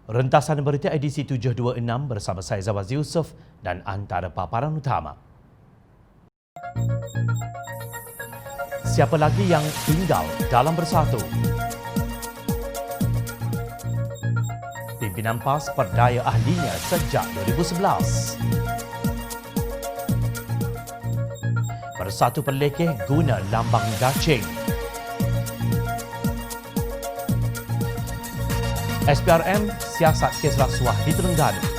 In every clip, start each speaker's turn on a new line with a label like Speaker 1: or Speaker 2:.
Speaker 1: Rentasan berita edisi 726 bersama saya Zawaz Yusof dan antara paparan utama. Siapa lagi yang tinggal dalam bersatu? Pimpinan PAS perdaya ahlinya sejak 2011. Bersatu Perlekeh guna lambang gacing. SPRM siasat kes rasuah di Terengganu.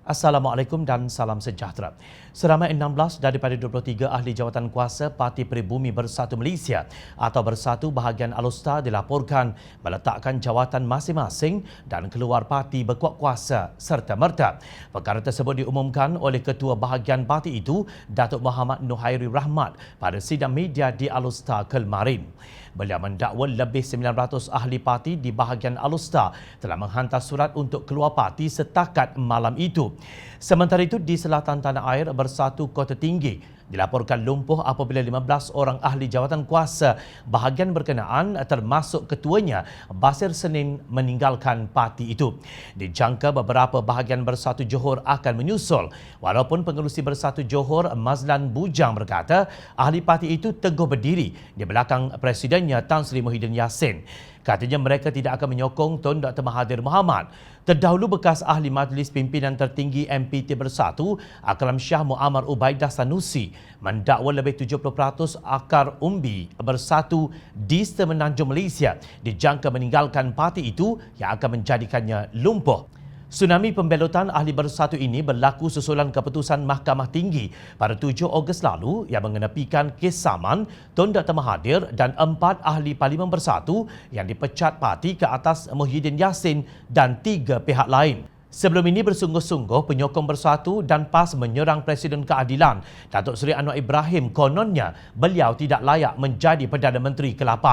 Speaker 1: Assalamualaikum dan salam sejahtera. Seramai 16 daripada 23 ahli jawatan kuasa Parti Peribumi Bersatu Malaysia atau Bersatu bahagian Alustar dilaporkan meletakkan jawatan masing-masing dan keluar parti berkuat kuasa serta-merta. Perkara tersebut diumumkan oleh Ketua Bahagian Parti itu, Datuk Muhammad Nuhairi Rahmat pada sidang media di Alustar kemarin. Beliau mendakwa lebih 900 ahli parti di bahagian Alustar telah menghantar surat untuk keluar parti setakat malam itu. Sementara itu, di selatan tanah air Bersatu Kota Tinggi dilaporkan lumpuh apabila 15 orang ahli jawatan kuasa bahagian berkenaan termasuk ketuanya Basir Senin meninggalkan parti itu. Dijangka beberapa bahagian Bersatu Johor akan menyusul, walaupun pengerusi Bersatu Johor Mazlan Bujang berkata ahli parti itu teguh berdiri di belakang Presidennya Tan Sri Muhyiddin Yassin. Katanya mereka tidak akan menyokong Tun Dr. Mahathir Mohamad. Terdahulu bekas ahli Majlis Pimpinan Tertinggi MPT Bersatu Akram Shah Muammar Ubaidah Sanusi mendakwa lebih 70% akar umbi Bersatu di Semenanjung Malaysia dijangka meninggalkan parti itu yang akan menjadikannya lumpuh. Tsunami pembelotan ahli Bersatu ini berlaku susulan keputusan Mahkamah Tinggi pada 7 Ogos lalu yang mengenepikan kes saman Tun Dr. Mahathir dan 4 ahli Parlimen Bersatu yang dipecat parti ke atas Muhyiddin Yassin dan 3 pihak lain. Sebelum ini bersungguh-sungguh penyokong Bersatu dan PAS menyerang Presiden Keadilan Datuk Seri Anwar Ibrahim, kononnya beliau tidak layak menjadi Perdana Menteri ke-8.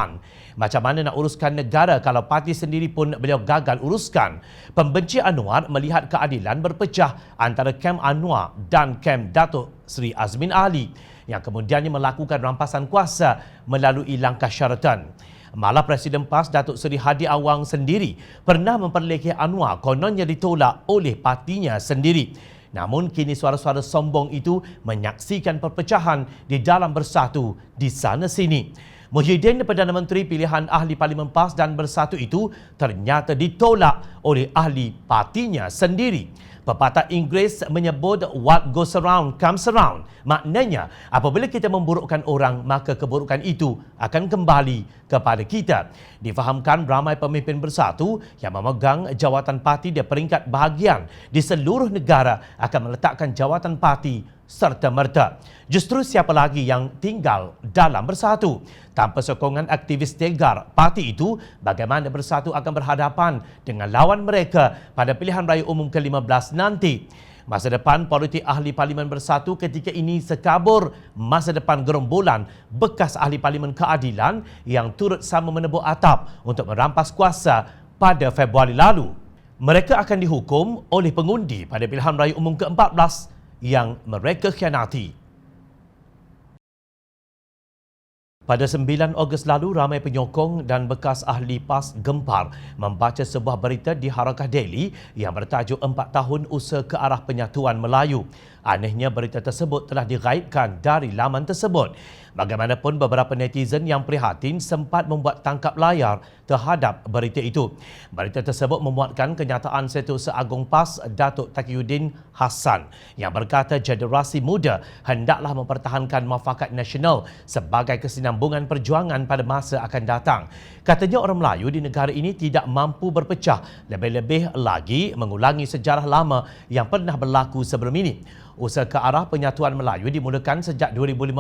Speaker 1: Macam mana nak uruskan negara kalau parti sendiri pun beliau gagal uruskan? Pembenci Anwar melihat keadilan berpecah antara kem Anwar dan kem Datuk Seri Azmin Ali yang kemudiannya melakukan rampasan kuasa melalui langkah syaratan. Malah Presiden PAS Datuk Seri Hadi Awang sendiri pernah memperlekeh Anwar, kononnya ditolak oleh partinya sendiri. Namun kini suara-suara sombong itu menyaksikan perpecahan di dalam Bersatu di sana sini. Muhyiddin, Perdana Menteri pilihan ahli Parlimen PAS dan Bersatu itu ternyata ditolak oleh ahli partinya sendiri. Pepatah Inggeris menyebut what goes around comes around. Maknanya, apabila kita memburukkan orang, maka keburukan itu akan kembali kepada kita. Difahamkan ramai pemimpin Bersatu yang memegang jawatan parti di peringkat bahagian di seluruh negara akan meletakkan jawatan parti serta-merta. Justru siapa lagi yang tinggal dalam Bersatu? Tanpa sokongan aktivis tegar parti itu, bagaimana Bersatu akan berhadapan dengan lawan mereka pada pilihan raya umum ke-15 nanti? Masa depan politik ahli Parlimen Bersatu ketika ini sekabur masa depan gerombolan bekas ahli Parlimen Keadilan yang turut sama menebuk atap untuk merampas kuasa pada Februari lalu. Mereka akan dihukum oleh pengundi pada pilihan raya umum ke-14 yang mereka khianati. Pada 9 Ogos lalu, ramai penyokong dan bekas ahli PAS gempar membaca sebuah berita di Harakah Daily yang bertajuk 4 tahun usaha ke arah penyatuan Melayu. Anehnya berita tersebut telah diraibkan dari laman tersebut. Bagaimanapun, beberapa netizen yang prihatin sempat membuat tangkap layar terhadap berita itu. Berita tersebut memuatkan kenyataan Setiausaha Agung PAS Datuk Taqiyuddin Hassan yang berkata generasi muda hendaklah mempertahankan muafakat nasional sebagai kesinambungan perjuangan pada masa akan datang. Katanya orang Melayu di negara ini tidak mampu berpecah, lebih-lebih lagi mengulangi sejarah lama yang pernah berlaku sebelum ini. Usaha ke arah penyatuan Melayu dimulakan sejak 2015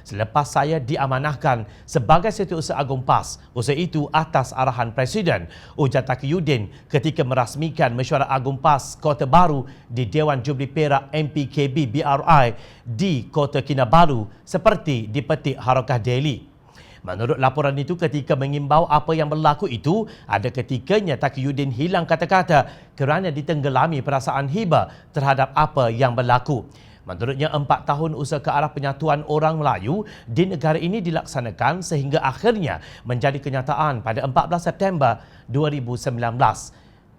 Speaker 1: selepas selepas saya diamanahkan sebagai Setiausaha Agung PAS. Usaha itu atas arahan Presiden, ujar Taqiyuddin ketika merasmikan Mesyuarat Agung PAS Kota Baru di Dewan Jubli Perak MPKB BRI di Kota Kinabalu seperti dipetik Harakah Daily. Menurut laporan itu, ketika mengimbau apa yang berlaku itu, ada ketikanya Taqiyuddin hilang kata-kata kerana ditenggelami perasaan hiba terhadap apa yang berlaku. Menurutnya, 4 tahun usaha ke arah penyatuan orang Melayu di negara ini dilaksanakan sehingga akhirnya menjadi kenyataan pada 14 September 2019.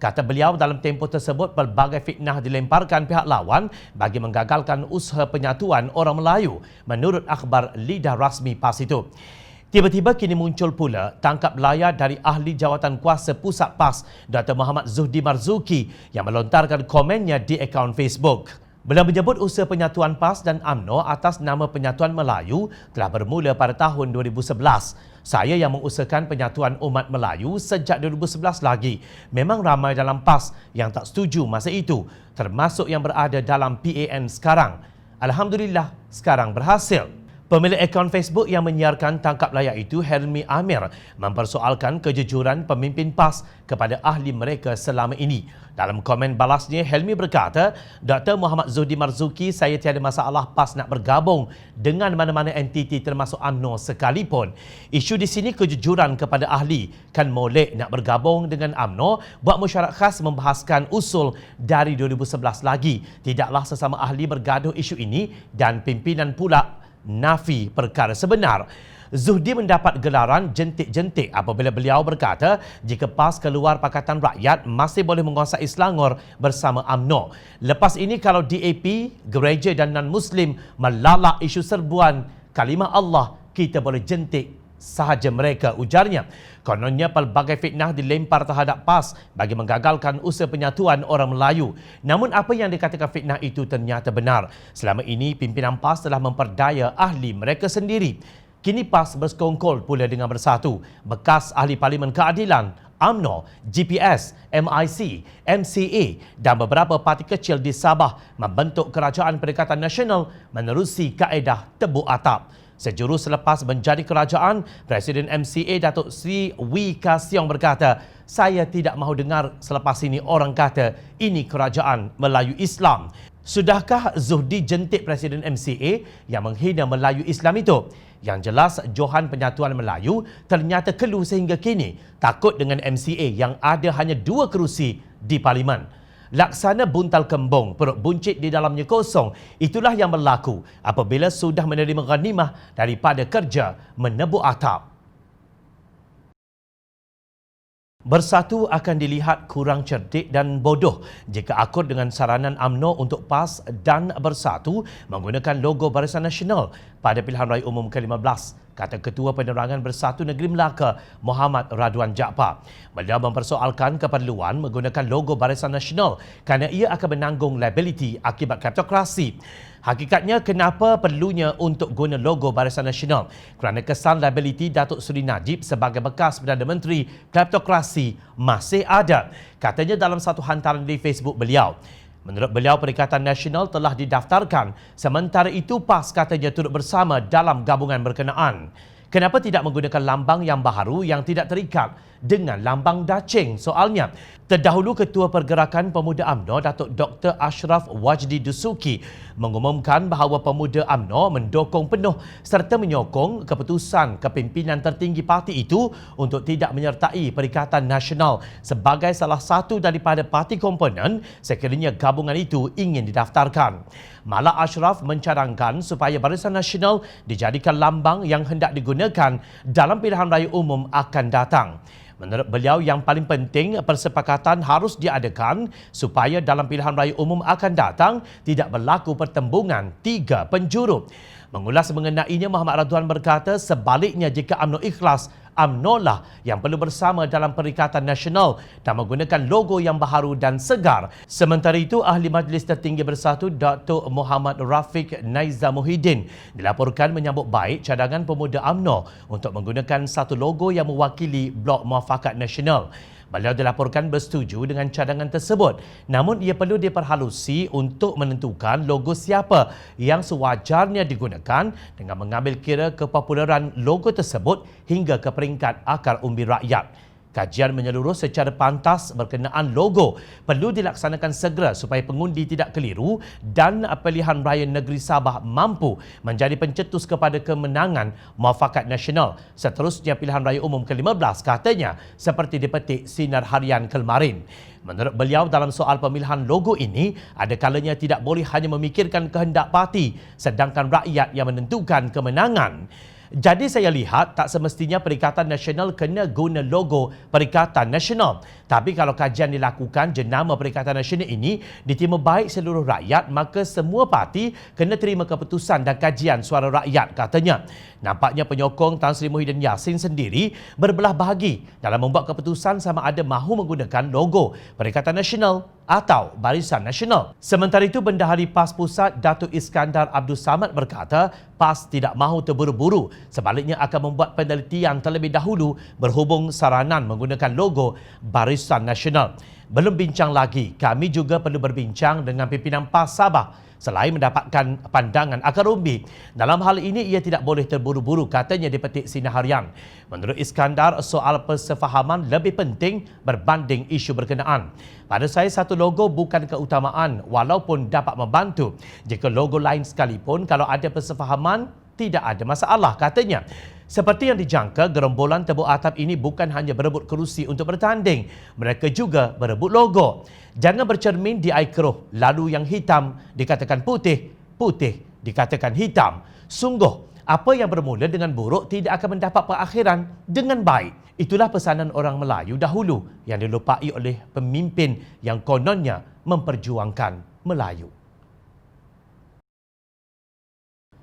Speaker 1: Kata beliau, dalam tempoh tersebut pelbagai fitnah dilemparkan pihak lawan bagi menggagalkan usaha penyatuan orang Melayu menurut akhbar lidah rasmi PAS itu. Tiba-tiba kini muncul pula tangkap layar dari ahli jawatan kuasa pusat PAS Dr. Muhammad Zuhdi Marzuki yang melontarkan komennya di akaun Facebook. Beliau menyebut usaha penyatuan PAS dan UMNO atas nama Penyatuan Melayu telah bermula pada tahun 2011. Saya yang mengusahakan penyatuan umat Melayu sejak 2011 lagi. Memang ramai dalam PAS yang tak setuju masa itu, termasuk yang berada dalam PAN sekarang. Alhamdulillah, sekarang berhasil. Pemilik akaun Facebook yang menyiarkan tangkap layar itu, Helmi Amir, mempersoalkan kejujuran pemimpin PAS kepada ahli mereka selama ini. Dalam komen balasnya, Helmi berkata, Dr. Muhammad Zuhdi Marzuki, saya tiada masalah PAS nak bergabung dengan mana-mana entiti termasuk UMNO sekalipun. Isu di sini kejujuran kepada ahli. Kan molek nak bergabung dengan UMNO, buat mesyuarat khas membahaskan usul dari 2011 lagi. Tidaklah sesama ahli bergaduh isu ini dan pimpinan pula nafi perkara sebenar. Zuhdi mendapat gelaran jentik-jentik apabila beliau berkata jika PAS keluar Pakatan Rakyat masih boleh menguasai Selangor bersama UMNO. Lepas ini kalau DAP, gereja dan non-Muslim melalak isu serbuan kalimah Allah, kita boleh jentik sahaja mereka, ujarnya. Kononnya pelbagai fitnah dilempar terhadap PAS bagi menggagalkan usaha penyatuan orang Melayu. Namun apa yang dikatakan fitnah itu ternyata benar. Selama ini pimpinan PAS telah memperdaya ahli mereka sendiri. Kini PAS bersekongkol pula dengan bersatu. Bekas ahli Parlimen Keadilan, UMNO, GPS, MIC, MCA dan beberapa parti kecil di Sabah membentuk Kerajaan Perikatan Nasional menerusi kaedah tebuk atap. Sejurus selepas menjadi kerajaan, Presiden MCA Datuk Sri Wee Ka Siong berkata, saya tidak mahu dengar selepas ini orang kata ini kerajaan Melayu Islam. Sudahkah Zuhdi jentik Presiden MCA yang menghina Melayu Islam itu? Yang jelas, Johan Penyatuan Melayu ternyata kelu sehingga kini takut dengan MCA yang ada hanya 2 kerusi di Parlimen. Laksana buntal kembung, perut buncit di dalamnya kosong. Itulah yang berlaku apabila sudah menerima ghanimah daripada kerja menebuk atap. Bersatu akan dilihat kurang cerdik dan bodoh jika akur dengan saranan UMNO untuk PAS dan bersatu menggunakan logo Barisan Nasional pada pilihan raya umum ke-15, kata Ketua Penerangan Bersatu Negeri Melaka, Muhammad Radwan Jaafar. Beliau mempersoalkan keperluan menggunakan logo Barisan Nasional kerana ia akan menanggung liability akibat kleptokrasi. Hakikatnya, kenapa perlunya untuk guna logo Barisan Nasional? Kerana kesan liability Datuk Seri Najib sebagai bekas Perdana Menteri kleptokrasi masih ada, katanya dalam satu hantaran di Facebook beliau. Menurut beliau, Perikatan Nasional telah didaftarkan, sementara itu PAS katanya turut bersama dalam gabungan berkenaan. Kenapa tidak menggunakan lambang yang baharu yang tidak terikat dengan lambang dacing? Soalnya, terdahulu Ketua Pergerakan Pemuda UMNO, Datuk Dr. Ashraf Wajdi Dusuki, mengumumkan bahawa pemuda UMNO mendukung penuh serta menyokong keputusan kepimpinan tertinggi parti itu untuk tidak menyertai Perikatan Nasional sebagai salah satu daripada parti komponen sekiranya gabungan itu ingin didaftarkan. Malah Ashraf mencadangkan supaya Barisan Nasional dijadikan lambang yang hendak digunakan dalam pilihan raya umum akan datang. Menurut beliau, yang paling penting persepakatan harus diadakan supaya dalam pilihan raya umum akan datang tidak berlaku pertembungan 3 penjuru. Mengulas mengenainya, Muhammad Radwan berkata sebaliknya jika UMNO ikhlas, UMNO lah yang perlu bersama dalam Perikatan Nasional dan menggunakan logo yang baharu dan segar. Sementara itu, Ahli Majlis Tertinggi Bersatu Datuk Muhammad Rafiq Naiza Muhyiddin dilaporkan menyambut baik cadangan pemuda UMNO untuk menggunakan satu logo yang mewakili Blok Muafakat Nasional. Beliau dilaporkan bersetuju dengan cadangan tersebut. Namun ia perlu diperhalusi untuk menentukan logo siapa yang sewajarnya digunakan dengan mengambil kira kepopuleran logo tersebut hingga ke peringkat akar umbi rakyat. Kajian menyeluruh secara pantas berkenaan logo perlu dilaksanakan segera supaya pengundi tidak keliru dan pilihan raya negeri Sabah mampu menjadi pencetus kepada kemenangan muafakat nasional. Seterusnya pilihan raya umum ke-15 katanya seperti dipetik Sinar Harian kemarin. Menurut beliau dalam soal pemilihan logo ini, ada kalanya tidak boleh hanya memikirkan kehendak parti sedangkan rakyat yang menentukan kemenangan. Jadi saya lihat tak semestinya Perikatan Nasional kena guna logo Perikatan Nasional. Tapi kalau kajian dilakukan jenama Perikatan Nasional ini diterima baik seluruh rakyat, maka semua parti kena terima keputusan dan kajian suara rakyat, katanya. Nampaknya penyokong Tan Sri Muhyiddin Yassin sendiri berbelah bahagi dalam membuat keputusan sama ada mahu menggunakan logo Perikatan Nasional atau Barisan Nasional. Sementara itu, Bendahari PAS Pusat Datuk Iskandar Abdul Samad berkata PAS tidak mahu terburu-buru, sebaliknya akan membuat penelitian terlebih dahulu berhubung saranan menggunakan logo Barisan Nasional. Belum bincang lagi, kami juga perlu berbincang dengan pimpinan PAS Sabah selain mendapatkan pandangan akar umbi. Dalam hal ini ia tidak boleh terburu-buru, katanya dipetik Sinar Harian. Menurut Iskandar, soal persefahaman lebih penting berbanding isu berkenaan. Pada saya, satu logo bukan keutamaan walaupun dapat membantu. Jika logo lain sekalipun, kalau ada persefahaman, tidak ada masalah, katanya. Seperti yang dijangka, gerombolan tebuk atap ini bukan hanya berebut kerusi untuk bertanding, mereka juga berebut logo. Jangan bercermin di air keruh, lalu yang hitam dikatakan putih, putih dikatakan hitam. Sungguh, apa yang bermula dengan buruk tidak akan mendapat perakhiran dengan baik. Itulah pesanan orang Melayu dahulu yang dilupai oleh pemimpin yang kononnya memperjuangkan Melayu.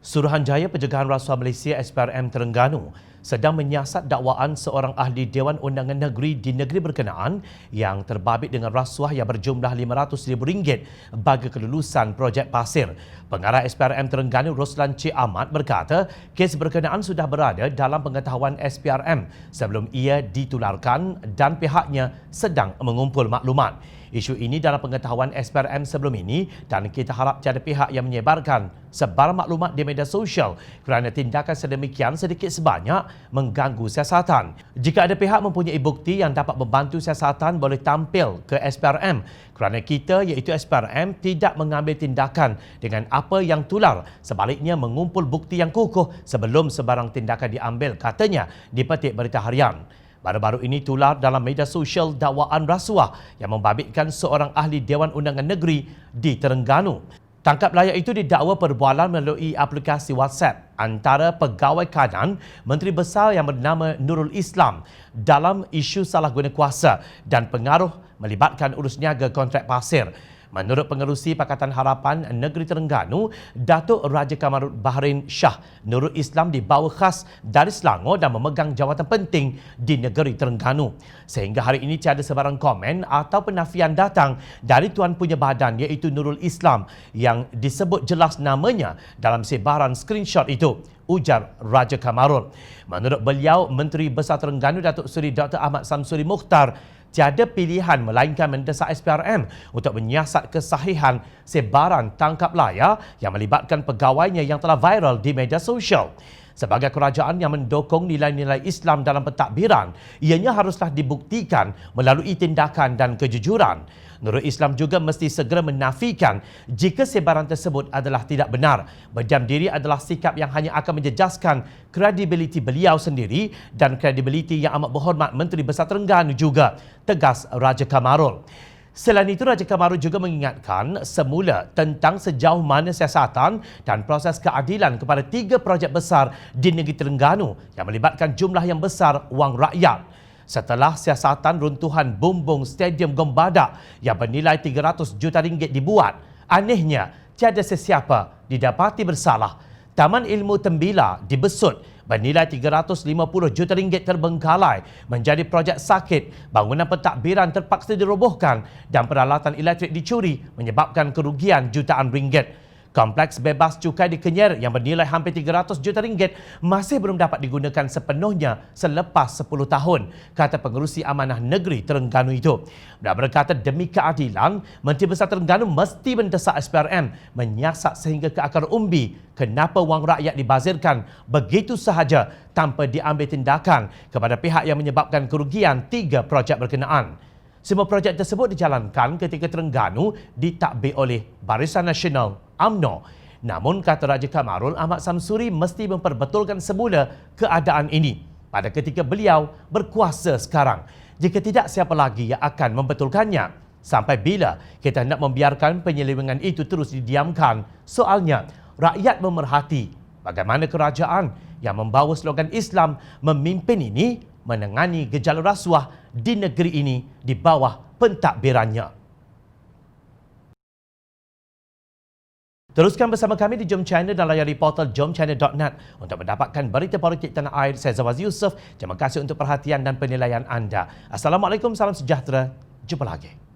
Speaker 1: Suruhanjaya Pencegahan Rasuah Malaysia SPRM Terengganu sedang menyiasat dakwaan seorang ahli Dewan Undangan Negeri di negeri berkenaan yang terbabit dengan rasuah yang berjumlah RM500,000 bagi kelulusan projek pasir. Pengarah SPRM Terengganu Roslan C. Ahmad berkata kes berkenaan sudah berada dalam pengetahuan SPRM sebelum ia ditularkan dan pihaknya sedang mengumpul maklumat. Isu ini dalam pengetahuan SPRM sebelum ini dan kita harap tiada pihak yang menyebarkan sebarang maklumat di media sosial kerana tindakan sedemikian sedikit sebanyak mengganggu siasatan. Jika ada pihak mempunyai bukti yang dapat membantu siasatan boleh tampil ke SPRM kerana kita iaitu SPRM tidak mengambil tindakan dengan apa yang tular, sebaliknya mengumpul bukti yang kukuh sebelum sebarang tindakan diambil, katanya dipetik Berita Harian. Baru-baru ini tular dalam media sosial dakwaan rasuah yang membabitkan seorang ahli Dewan Undangan Negeri di Terengganu. Tangkap layak itu didakwa perbualan melalui aplikasi WhatsApp antara pegawai kanan Menteri Besar yang bernama Nurul Islam dalam isu salah guna kuasa dan pengaruh melibatkan urus niaga kontrak pasir. Menurut Pengerusi Pakatan Harapan Negeri Terengganu, Datuk Raja Kamarud Bahrain Shah, Nurul Islam dibawa khas dari Selangor dan memegang jawatan penting di negeri Terengganu. Sehingga hari ini tiada sebarang komen atau penafian datang dari tuan punya badan iaitu Nurul Islam yang disebut jelas namanya dalam sebaran screenshot itu, ujar Raja Kamarud. Menurut beliau, Menteri Besar Terengganu Datuk Seri Dr. Ahmad Samsuri Mukhtar tiada pilihan melainkan mendesak SPRM untuk menyiasat kesahihan sebaran tangkap layar yang melibatkan pegawainya yang telah viral di media sosial. Sebagai kerajaan yang mendukung nilai-nilai Islam dalam pentadbiran, ianya haruslah dibuktikan melalui tindakan dan kejujuran. Nurul Islam juga mesti segera menafikan jika sebaran tersebut adalah tidak benar. Berdiam diri adalah sikap yang hanya akan menjejaskan kredibiliti beliau sendiri dan kredibiliti yang amat berhormat Menteri Besar Terengganu juga, tegas Raja Kamarul. Selain itu, Raja Kamarul juga mengingatkan semula tentang sejauh mana siasatan dan proses keadilan kepada 3 projek besar di negeri Terengganu yang melibatkan jumlah yang besar wang rakyat. Setelah siasatan runtuhan bumbung Stadium Gombadak yang bernilai RM300 juta dibuat, anehnya tiada sesiapa didapati bersalah. Taman Ilmu Tembila dibesut bernilai RM350 juta terbengkalai menjadi projek sakit, bangunan pentadbiran terpaksa dirobohkan dan peralatan elektrik dicuri menyebabkan kerugian jutaan ringgit. Kompleks bebas cukai di Kenyer yang bernilai hampir 300 juta ringgit masih belum dapat digunakan sepenuhnya selepas 10 tahun, kata Pengerusi Amanah Negeri Terengganu itu. Dia berkata demi keadilan, Menteri Besar Terengganu mesti mendesak SPRM menyiasat sehingga ke akar umbi kenapa wang rakyat dibazirkan begitu sahaja tanpa diambil tindakan kepada pihak yang menyebabkan kerugian 3 projek berkenaan. Semua projek tersebut dijalankan ketika Terengganu ditadbir oleh Barisan Nasional UMNO. Namun, kata Raja Kamarul Ahmad Samsuri mesti memperbetulkan semula keadaan ini pada ketika beliau berkuasa sekarang. Jika tidak, siapa lagi yang akan membetulkannya? Sampai bila kita nak membiarkan penyelewengan itu terus didiamkan? Soalnya, rakyat memerhati bagaimana kerajaan yang membawa slogan Islam memimpin ini menangani gejala rasuah di negeri ini di bawah pentadbirannya. Teruskan bersama kami di Jom Channel dan layari portal jomchannel.net untuk mendapatkan berita politik tanah air. Saya Zawaz Yusof. Terima kasih untuk perhatian dan penilaian anda. Assalamualaikum, salam sejahtera. Jumpa lagi.